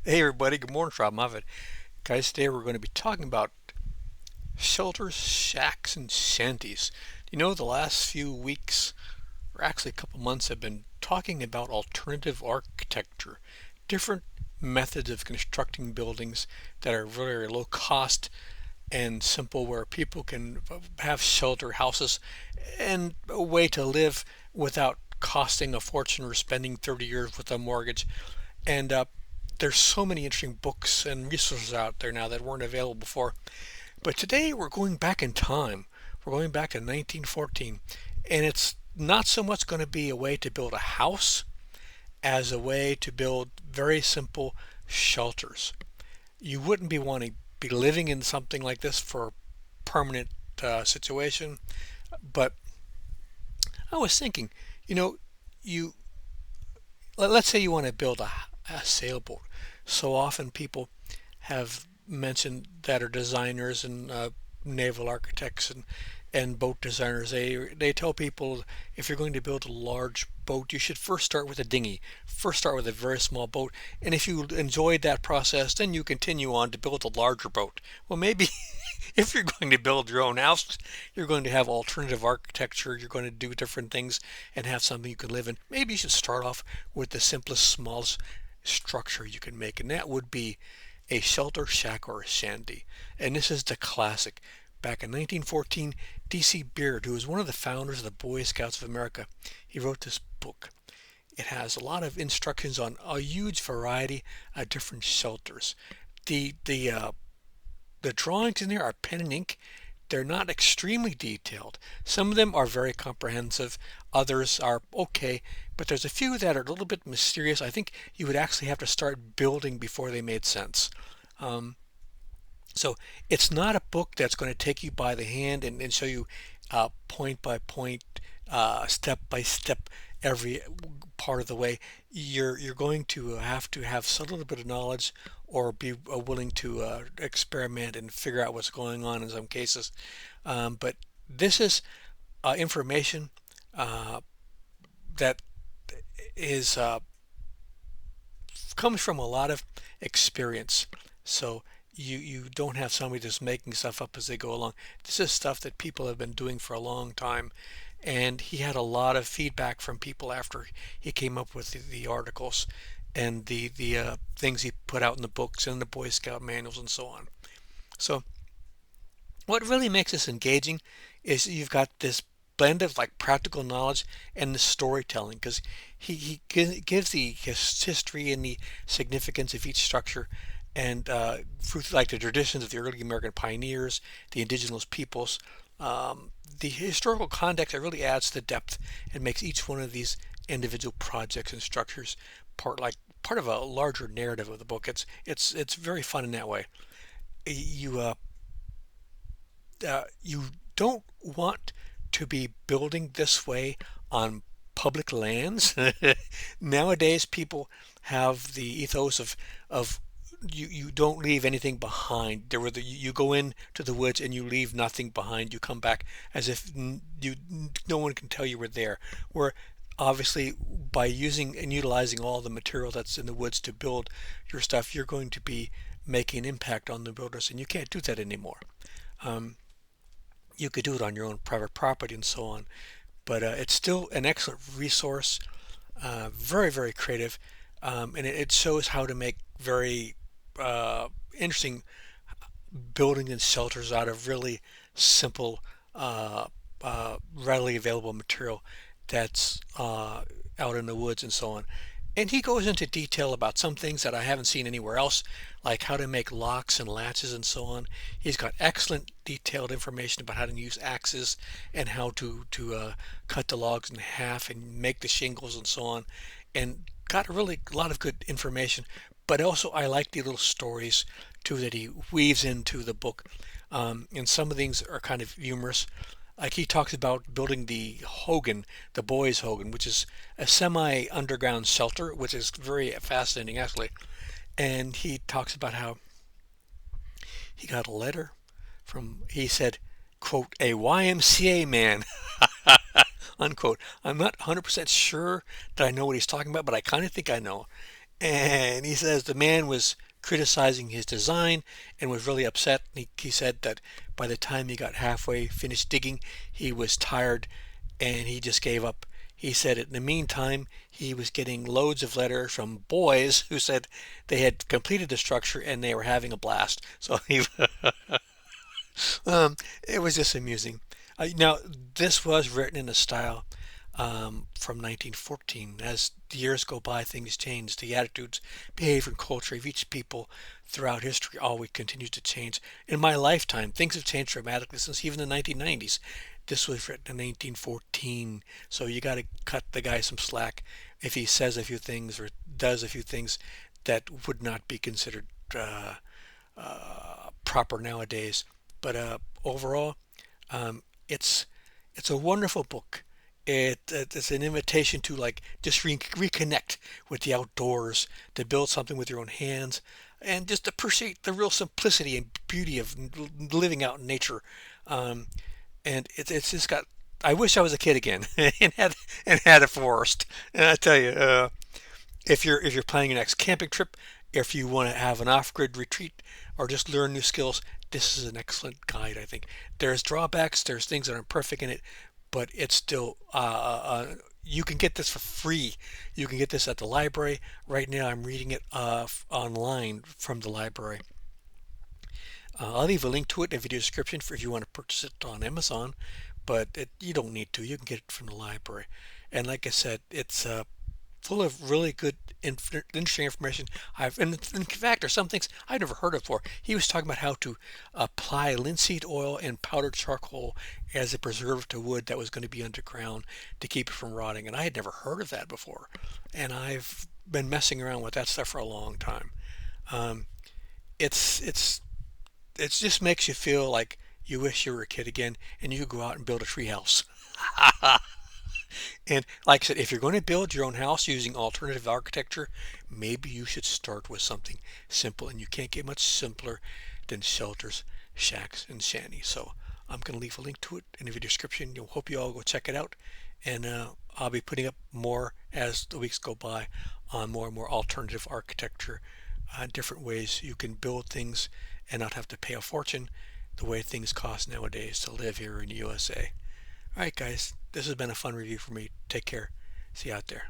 Hey everybody, good morning, Rob. Guys, today we're going to be talking about shelters, shacks, and shanties. The last few weeks, or actually a couple months, have been talking about alternative architecture, different methods of constructing buildings that are very low cost and simple, where people can have shelter houses and a way to live without costing a fortune or spending 30 years with a mortgage. And there's so many interesting books and resources out there now that weren't available before. But today we're going back in time. We're going back to 1914, and it's not so much going to be a way to build a house as a way to build very simple shelters. You wouldn't be wanting to be living in something like this for a permanent situation, but I was thinking, you know, you let's say you want to build a sailboat. So often people have mentioned that are designers and naval architects and boat designers. They tell people if you're going to build a large boat, you should first start with a dinghy. First start with a very small boat, and if you enjoyed that process, then you continue on to build a larger boat. Well, maybe if you're going to build your own house, you're going to have alternative architecture, you're going to do different things and have something you can live in. Maybe you should start off with the simplest, smallest structure you can make, and that would be a shelter, shack, or a shanty. And this is the classic. Back in 1914, D.C. Beard, who was one of the founders of the Boy Scouts of America, he wrote this book. It has a lot of instructions on a huge variety of different shelters. The drawings in there are pen and ink. They're not extremely detailed. Some of them are very comprehensive, others are okay, but there's a few that are a little bit mysterious. I think you would actually have to start building before they made sense. Um, so it's not a book that's going to take you by the hand and show you point by point, step by step, every part of the way. You're going to have a little bit of knowledge or be willing to experiment and figure out what's going on in some cases. But this is information uh, that is comes from a lot of experience. So you don't have somebody just making stuff up as they go along. This is stuff that people have been doing for a long time, and he had a lot of feedback from people after he came up with the articles and the things he put out in the books and the Boy Scout manuals and so on. So what really makes this engaging is you've got this blend of like practical knowledge and the storytelling because gives the history and the significance of each structure and like the traditions of the early American pioneers, the indigenous peoples, the historical context that really adds to the depth and makes each one of these individual projects and structures part of a larger narrative of the book. It's very fun in that way. You you don't want to be building this way on public lands. Nowadays, people have the ethos of you don't leave anything behind. You go into the woods and you leave nothing behind. You come back as if no one can tell you were there. Where obviously by using and utilizing all the material that's in the woods to build your stuff, you're going to be making an impact on the builders, and you can't do that anymore. Um, you could do it on your own private property and so on, but it's still an excellent resource. Very, very creative, and it shows how to make very interesting building and shelters out of really simple, readily available material that's out in the woods and so on. And he goes into detail about some things that I haven't seen anywhere else, like how to make locks and latches and so on. He's got excellent detailed information about how to use axes and how to cut the logs in half and make the shingles and so on. And got really a lot of good information. But also I like the little stories too that he weaves into the book. And some of things are kind of humorous. Like he talks about building the Hogan, the boys' Hogan, which is a semi-underground shelter, which is very fascinating actually. And he talks about how he got a letter from, he said, quote, a YMCA man, unquote. I'm not 100% sure that I know what he's talking about, but I kind of think I know. And he says the man was criticizing his design and was really upset. He said that by the time he got halfway finished digging, he was tired and he just gave up. He said in the meantime, he was getting loads of letters from boys who said they had completed the structure and they were having a blast. So um, it was just amusing. Now, this was written in a style from 1914. As the years go by, things change. The attitudes, behavior, and culture of each people throughout history always continues to change. In my lifetime, things have changed dramatically since even the 1990s. This was written in 1914, so you got to cut the guy some slack if he says a few things or does a few things that would not be considered proper nowadays. But overall, it's it's a wonderful book. It's an invitation to like just reconnect with the outdoors, to build something with your own hands, and just appreciate the real simplicity and beauty of living out in nature. Um, and it's just got. I wish I was a kid again and had a forest. And I tell you, if you're planning your next camping trip, if you want to have an off-grid retreat or just learn new skills, this is an excellent guide, I think. There's drawbacks, there's things that aren't perfect in it, but it's still you can get this for free. You can get this at the library. Right now I'm reading it online from the library. I'll leave a link to it in the video description for if you want to purchase it on Amazon, but you don't need to. You can get it from the library. And like I said, it's full of really good, interesting information. In fact, there's some things I've never heard of before. He was talking about how to apply linseed oil and powdered charcoal as a preservative to wood that was going to be underground to keep it from rotting. And I had never heard of that before. And I've been messing around with that stuff for a long time. Um, it's it's it just makes you feel like you wish you were a kid again and you could go out and build a tree house. And like I said, if you're going to build your own house using alternative architecture, maybe you should start with something simple. And you can't get much simpler than shelters, shacks, and shanties. So I'm going to leave a link to it in the video description. You'll hope you all go check it out. And I'll be putting up more as the weeks go by on more and more alternative architecture, different ways you can build things and not have to pay a fortune the way things cost nowadays to live here in the USA. All right, guys, this has been a fun review for me. Take care. See you out there.